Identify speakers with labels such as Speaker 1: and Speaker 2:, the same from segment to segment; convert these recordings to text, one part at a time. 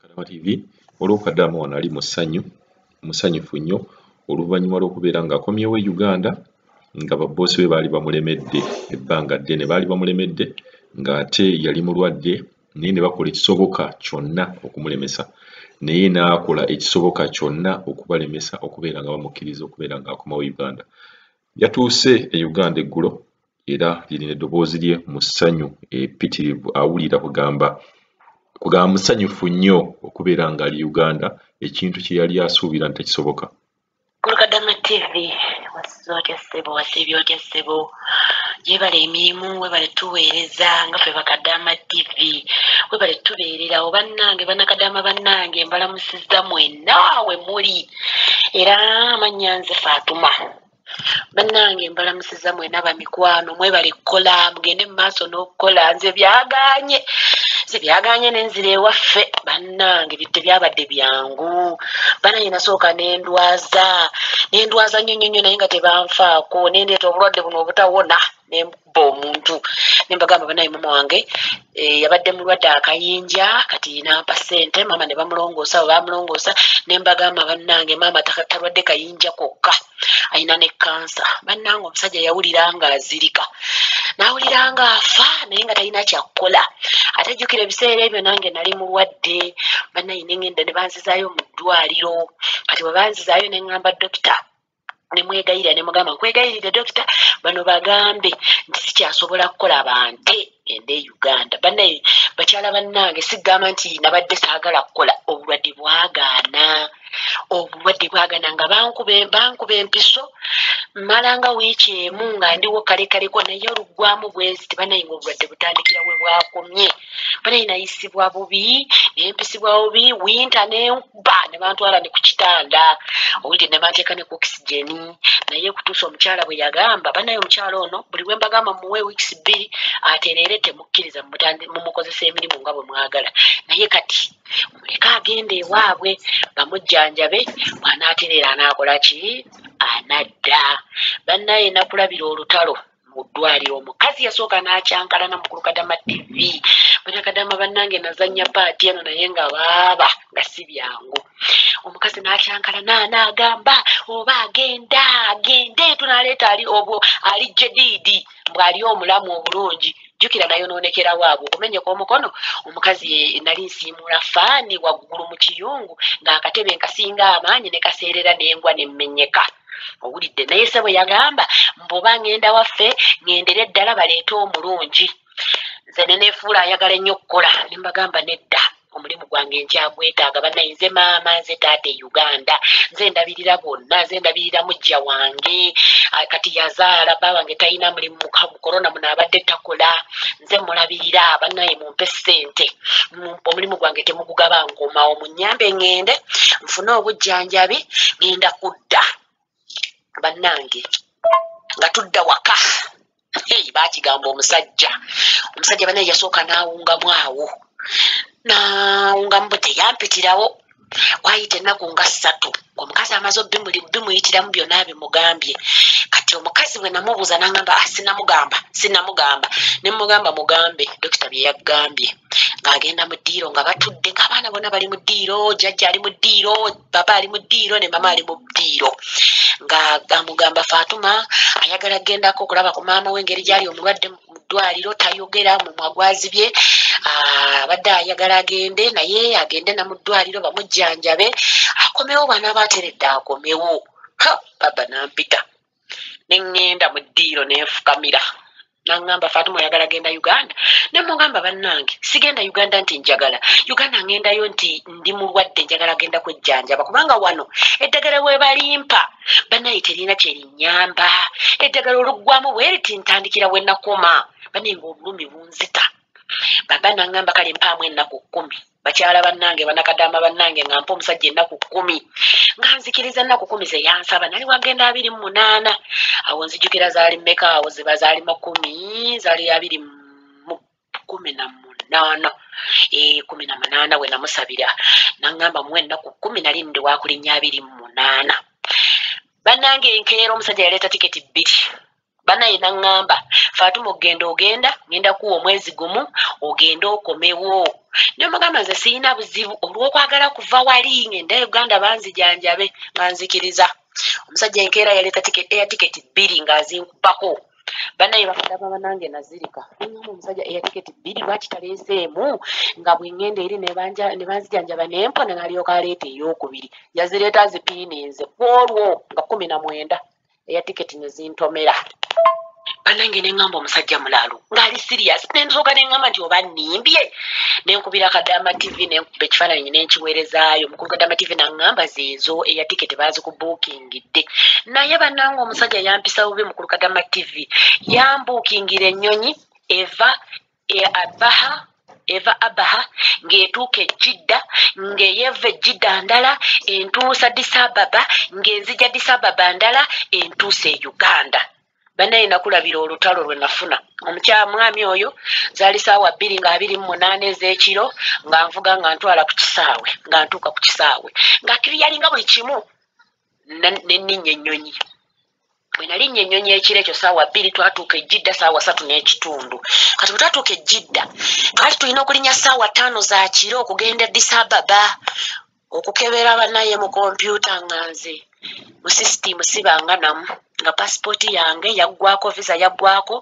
Speaker 1: Kadaama TV olw'okaddaama wano ali musanyufu nnyo oluvannyuma lw'okubeera ng'akomyewo e Uganda nga babboosi be baali bamulemedde ebbanga ddene baali bamulemedde ng'ate yali mulwadde naye ne bakola ekisoboka kyonna okumulemesa naye n'akola ekisoboka kyonna okubalemesa okubeera nga bamukkiriza okubeera ng'akomawo Uganda. Yatuuse e Uganda eggulo era lirina eddoboozi lye mu ssanyu epitirivu awulira kugamba musanyufu nnyo okubeera ng'ali Uganda ekintu kye yali asuubira nti tekisoboka.
Speaker 2: Kadaama TV wasizootya ssebo wasibyotya ssebo yeebale emirimu weebale tuweereza nga ffe Kadaama TV weebale tubeererawo bannange bannakadaama bannange mbalamusizza mwenna we muli era amannya nze Faatuma bannange mbalamusizza mwenna bamikwano mwebale kukola mugende mu maaso n'okukola nze byaganye n'enzira ewaffe bannange tebyabadde byangu banaye nasooka nendwaza nnyo naye nga tebanfaako nendeeta obulwadde buno obutawona nemba omuntu nembagamba banaye mama wange yabadde mulwadde akayinja kati nampa ssente mama ne bamulongoosa we bamulongoosa nembagamba bannange mama talwadde kayinja kokka ayina ne kansa bannange omusajja yawulira nga azirika nawulira nga afa naye nga talina kyakkola atajjukira ebiseera ebyo nange nali mulwadde bannaye nengenda ne banzizaayo mu ddwaliro kati bwe banzizaayo neŋŋamba dokita nemwegayirira nemugamba nkwegayirire dokita bano bagambe nti sikyasobola kukola bante ende e Uganda bannaye bakyala bannange sigamba nti nabadde saagala kukola obulwadde bwagaana nga bankuba empiso mmalanga wiiki emu nga ndiwo kalekaleko naye oluggwamu bwezi tibanaye nga obulwadde butandikira we bwakomye banaye nayisibwa bubi nempisibwa bubi winta nenkuba ne bantwala ne ku kitanda owulire ne banteeka ne ku okisigeni naye kutuusa omukyala bwe yagamba banaye omukyala ono buli lwe mbagamba muwe wiikisi 2 atereere temukkiriza mumukozesa emirimu nga bwe mwagala naye kati muleka agenda ewaabwe bamujjanjabe bw'anaatereera anaakola ki anadda bannaye nakulabira olutalo mu ddwaliro omukazi yasooka n'akyankalana mukulu Kadaama TV bannakadaama bannange nazannya paati eno naye nga baaba nga si byangu omukazi n'akyankalana n'agamba oba agende tunaleeta ali jediidi mbw'ali omulamu obulungi jjukira nayonoonekera waabwe okumenyeka omukono omukazi nali nsiimuula faani waggulu mu kiyungu ng'akatebe nkasinga amaanyi ne kaseerera n'engwa nemmenyeka owulidde naye se bwe yagamba mboba ngenda waffe ngendera eddala baleete omulungi nze neneefuula ayagala ennyo okukola ne mbagamba nedda omulimu gwange nkyagwetaaga bannaye nze maama nze taata e Uganda nze ndabirira bonna nze ndabirira mujja wange kati yazaala bba wange talina mulimu mu korona muno abadde takola nze mulabirira bannaye mumpe ssente omulimu gwange temugugaba nkomawo munnyambe ngende nfune obujjanjabi ngenda kudda bannange nga tudda waka baakigamba omusajja bannaye yasooka n'awungamu awo n'awungamu bwe teyampitirawo wayita ennaku nga 3 omukazi amaze bimuyitiramu byonna bimugambye kati omukazi bwe namubuuza n'agamba sinamugamba ne mugamba mugambe dokita bye yaggambye ng'agenda mu ddiiro nga batudde ng'abaana bonna bali mu ddiiro jjajja ali mu ddiiro papa ali mu ddiiro ne mama ali mu ddiiro ng'amugamba Faatuma ayagala kgendako okulaba ku maama we engeri gy'ali omulwadde mu ddwaliro tayogera mu mwagwazibye abadde ayagala agende naye agende na mu ddwaliro bamujjanjabe akomewo bw'anaaba ateredde akomewo baba nampita neŋŋenda mu ddiiro nenfukamira n'aŋŋamba Faatuma oyagala genda Uganda ne mugamba bannange sigenda Uganda nti njagala Uganda ŋŋendayo nti ndi mulwadde njagala genda kwejjanjaba kubanga wano eddagala we balimpa bannaye terina kyerinnyamba eddagala oluggwamu bwe riti ntandikira we nakoma bannaye ng'obulumi bunzita baba n'aŋŋamba kale mpaamu ennaku 10 bakyala bannange bannakadaama bannange nga mpa omusajja ennaku 10 nga nzikiriza ennaku 10 ze yansaba nali wagenda 28 awo nzijukira zaali mmeka awo ziba zaali 10 zaali 18 we namusabira n'aŋŋamba muwe ennaku 10 nali ndi wakulinnya 28 bannange enkeera omusajja yaleeta tiketi 2 banaye n'aŋŋamba Faatuma ogenda ngenda kuwa omwezi gumu ogende okomewo ne mugamba nze sirina buzibu olw'okwagala kuva wali ngenda Uganda banzijanjabe banzikiriza omusajja enkeera yaleeta air ticket 2 ng'azinkubako banaye bakadama banange nazirika ngamba omusajja air ticket 2 lwaki taleeseemu nga bwengenda eri ne banzijanjaba nempona n'alyoka aleeta ey'okubiri yazireeta zipiininze kwolwo nga 19 air ticket ne zintomera banange ne ngamba omusajja mulalu ng'ali serious nensooka ne ngamba nti oba nnimbye nenkubira Kadaama TV nenkuba ekifaananyi nenkiweerezaayo mukulu Kadaama TV naŋŋamba zeezo eya tiketi baazikubuukingidde naye bannange omusajja yampisa bubi mukulu Kadaama TV yambuukingira ennyonyi eva abaha ng'etuuka ejjidda ng'eyeva ejjidda ndala entuusa Addis Ababa ng'enzija Addis Ababa ndala entuusa e Uganda banaye nakulabira olutalo lwe nafuna omwami oyo zaali ssaawa 2:28 ez'ekiro nga nvuga nga ntwala ku kisaawe nga ntuuka ku kisaawe nga kiriyalinga buli kimu nenninnya ennyonyi bwe nalinnya ennyonyi ekiro ekyo ssaawa 2 twatuuka ejjidda ssaawa 3:30 kati bwe twatuuka ejjidda twali tulina okulinnya ssaawa 5 za kiro okugenda Addis Ababa okukebera banaye mu kompyuta nga nze mu sisitimu sibanga namu nga pasipooti yange yaggwako visa yaggwako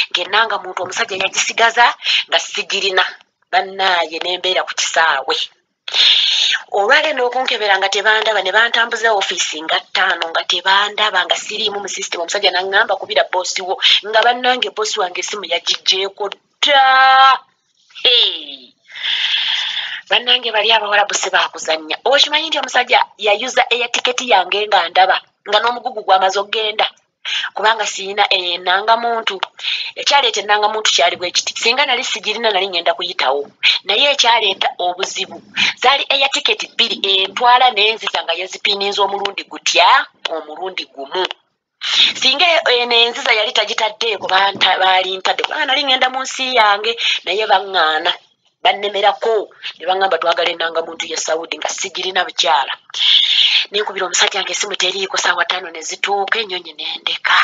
Speaker 2: ng'ennanga muntu omusajja yagisigaza nga sigirina bannaaye nembeera ku kisaawe olwagenda okunkebera nga tebandaba ne bantambuza ofiisi nga 5 nga tebandaba nga siriimu mu sisitimu omusajja naŋŋamba kubira boosi wo nga bannange boosi wange esimu yagijjeeko dda bannange bali abawalabu si baakuzannya okimanyi nti omusajja yayuza eya tiketi yange nga ndaba nga n'omugugu gw'amaze okgenda kubanga sirina enanga muntu ekyaleeta enanga muntu kyali bwe kiti singa nali sigirina nali ngenda kuyitawo naye ekyaleeta obuzibu zaali eya tiketi 2 entwala n'enziza nga yazipiininza omulundi gutya omulundi gumu singa enziza yali tagitaddeeko baali ntadde kubanga nali ngenda mu nsi yange naye baŋŋaana bannemerako ne baŋŋamba twagala ennanga muntu ya Saudi nga sigirina bukyala nenkubira omusajja nga esimu teriiko ssaawa 5 ne zituuka ennyonyi nendeka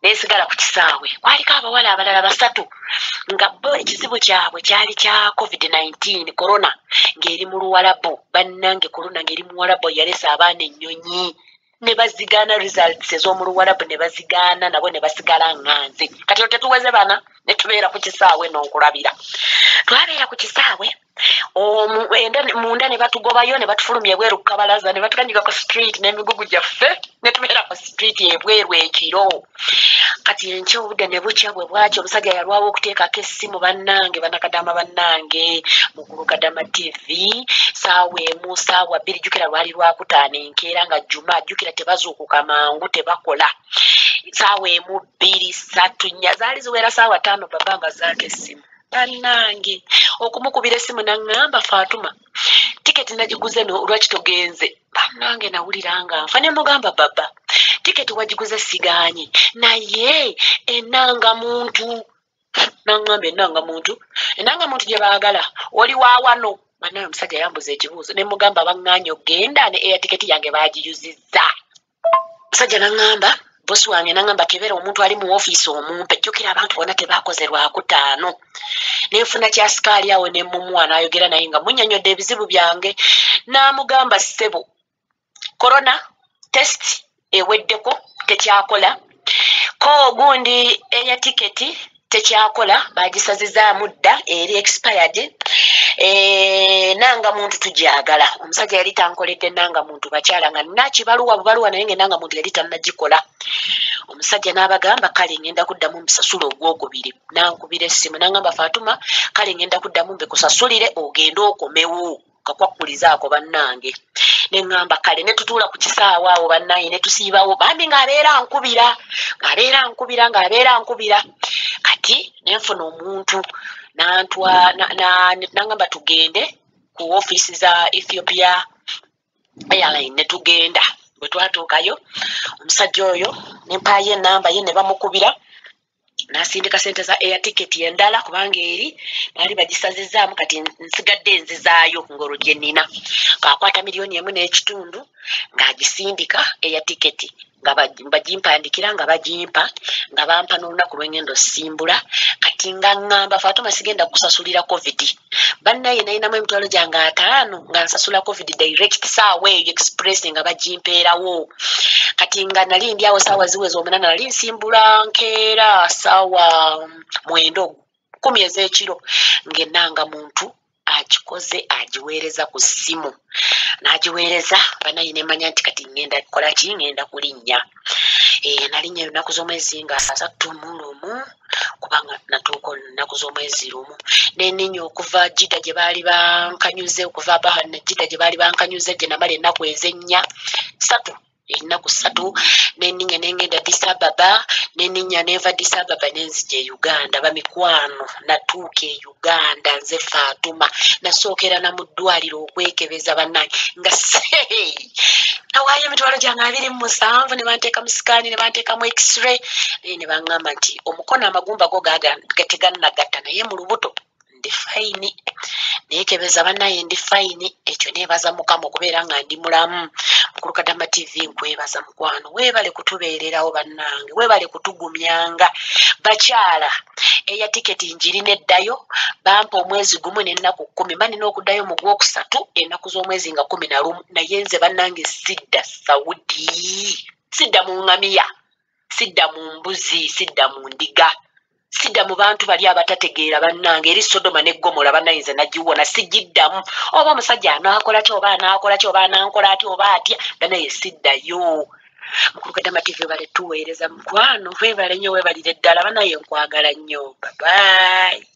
Speaker 2: nesigala ku kisaawe kwaliko abawala abalala 3 nga bo ekizibu kyabwe kyali kya COVID-19 corona ng'eri mu Luwalabu bannange corona ng'eri mu Luwalabu yalesa abaana ennyonyi ne bazigaana results ez'omu Luwalabu ne bazigaana nabo ne basigala ŋŋanze kati tetuweze bana ne tubeera ku kisaawe n'okulabira twabeera ku kisaawe munda ne batugobayo ne batufulumya ebweru ku kabalaza ne batukanyiga ku street n'emigugu gyaffe ne tubeera ku street ebweru ekiro kati enkya obudde ne bukya bwe bwaki omusajja yalwawo okuteekako essimu bannange banakadaama bannange mukulu Kadaama TV ssaawa 1 ssaawa 2 jjukira lwali lwakutaano enkeera nga jjuma jjukira tebazuukuka mangu tebakola ssaawa 1 2 3 4 zaali ziwera ssaawa 5 babanga zaako essimu bannange okumukubira essimu naŋŋamba Fatuma tiketi nagiguze lwaki togenze bannange nawulira nga nfa ne mugamba baba tiketi wagiguze sigaanyi naye ennanga muntu naŋŋamba ennanga muntu gye baagala oli waawano bannange omusajja yambuza ekibuuzo ne mugamba baŋŋaanye okgenda ne eya tiketi yange baagiyuzizza omusajja naŋŋamba bosi wange naŋŋamba kebera omuntu ali mu ofiisi omumpe jjukira abantu bonna tebaakoze lwakutaano nenfuna kyasikaali awo ne mumuwa n'ayogera naye nga munnyonnyodde ebizibu byange n'amugamba ssebo corona test eweddeko tekyakola ko gundi eya tiketi tekyakola bagisazizaamu dda eri expired nanga muntu tujagala omusajja yali tankoledde nanga muntu bakyala nga nakibaluwa bubaluwa naye ngenanga muntu yali tannagikola omusajja n'abagamba kale ngenda kuddamu mbisasula ogwokubiri nankubira essimu nangamba Fatuma kale ngenda kuddamu mbikusasulire ogende okomewo kakwakulizaako bannange neŋŋamba kale ne tutuula ku kisaawe awo bannange ne tusiibawo bambi ng'abeera nkubira kati nenfuna omuntu nangamba tugende ku ofiisi za Ethiopia airline ne tugenda bwe twatuukayo omusajja oyo nempaayo ennamba ye ne bamukubira n'asindika sente za air ticket endala kubanga eri baali bagisazizaamu kati nsigadde enzizaayo ngolo gye nnina ng'akwata $1.5 million ng'agisindika air ticket nga bagimpandikira nga bagimpa nga bampa n'olunaku lw'engendo simbula kati nga ŋŋamba Fatuma sigenda kusasulira covid bannaye nayinamu emitwalo gyange 5 nga nsasula covid direct saawa eyo express nga bagimpeerawo kati nga nali ndi awo saawa ziweza 8 nali nsimbula nkeera saawa 9 ez'ekiro ng'ennanga muntu agikoze agiweereza ku ssimu n'agiweereza banayi ne manya nti kati ngenda kukola ki ngenda kulinnya nalinnya ennaku z'omwezi nga 31 kubanga natuuka ennaku z'omwezi lumu nenninya okuva Jida gye baali bankanyuze okuva Bahana Jida gye baali bankanyuze gye namala ennaku ez'ennya 3 ennaku 3 nenninya nengenda Addis Ababa nenninya neva Addis Ababa nenzija e Uganda bamikwano natuuka e Uganda nze Fatuma nasookera na mu ddwaliro okwekebeza bannange nga nawaayo emitwalo gyange 27 ne banteeka mu sikaani ne banteeka mu x-ray ne baŋŋamba nti omukono amagumba go tegannagatta naye mu lubuto ndi fayini neekebeza bannaye ndi fayini ekyo neebaza Mukama okubeera nga ndi mulamu Mukulu Kadaama TV nkwebaza mukwano weebale kutubeererawo bannange weebale kutugumyanga bakyala eya tiketi njirina eddayo bampa omwezi gumu n'ennaku 10 mba nina okuddayo mu Gwokusatu ennaku z'omwezi nga 11 naye nze bannange sidda Saudi sidda mu ŋŋamiya sidda mu mbuzi sidda mu ndiga sidda mu bantu bali abatategeera bannange eri Sodoma ne Gomora bannaye nze nagiwona sigiddamu oba omusajja anaakola ki oba anaakola ki oba anankola ati oba atya bannaye siddayo Mukulu Kadaama TV bale tuweereza mukwano weebale nnyo weebalire ddala bannaye nkwagala nnyo bye bye